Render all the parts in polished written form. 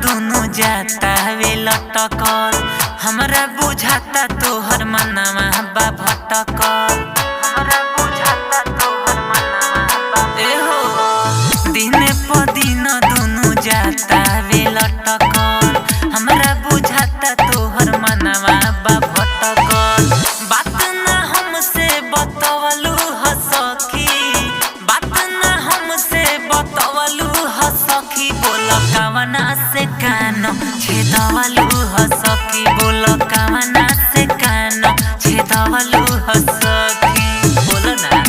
दोनों जाता वे लटकल। हमरा बुझाता तोहर मनवा बा भटकल। हमरा बुझाता तोहर मनवा बा एहो दिने प दिन दोनों जाता वे लटकल। हमरा बुझाता तोहर मनवा बा भटकल। बात ना हमसे बतवलू ह सखी, बात ना हमसे बतवलू ह सखी। बोल कवना से कान छेदवलू ह सखी, बोल कवना से कान छेदवलू ह सखी। बोल ना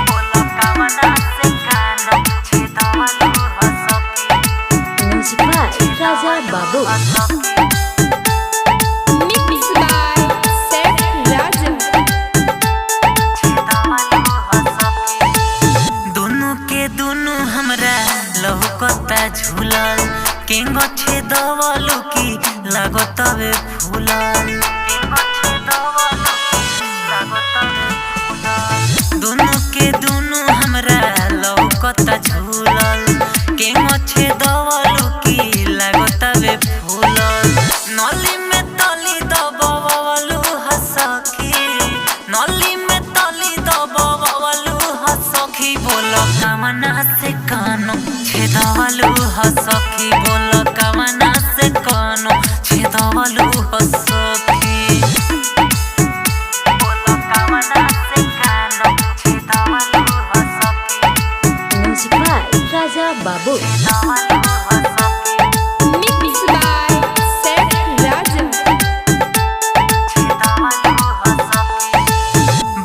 बोल कवना से कान छेदवलू ह सखी। Music by Raja Babu. Mixed by Seth Raja। दोनों के दोनों हमरा लौकता झूलल। केंगो छेदवलू की लागतवे फूलल। केंगो छेदवलू की लागतवे फूलल। दोनों के दोनों हमरा लौकता झूलल। केंगो छेदवलू की लागतवे फूलल। नली में तली दबवलू ह सखी, नली में तली दबवलू ह सखी। बोल कवना से कानो छेदवलू ह सखी, बोल कवना से कानो छेदवलू ह सखी। बोल कवना से कानो छेदवलू ह सखी। Music by Raja Babu. छेदवलू ह सखी। Mixed by Seth Raja।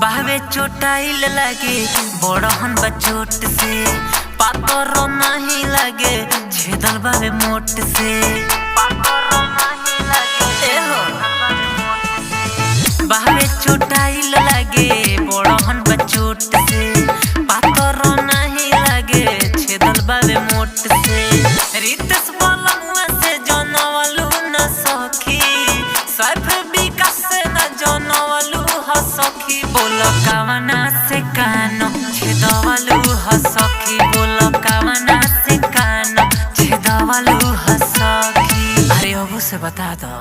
बाहवे चोटाइल लागे बड़हन बा चोट से। पातर नहीं लागे छेदल बावे मोट से। पातर नहीं लागे एहो बाहवे चोटाइल लागे बड़हन बा चोट से। पातर नहीं लागे छेदल बावे मोट से। रितेश बलमुआ से जनवलू न सखी, सैफ विकास से न जनवलू ह सखी। बोल कवना से कानो छेदवलू ह सखी, बोल कवना से कानो छेदवलू ह सखी। अरे अबू से बता दो।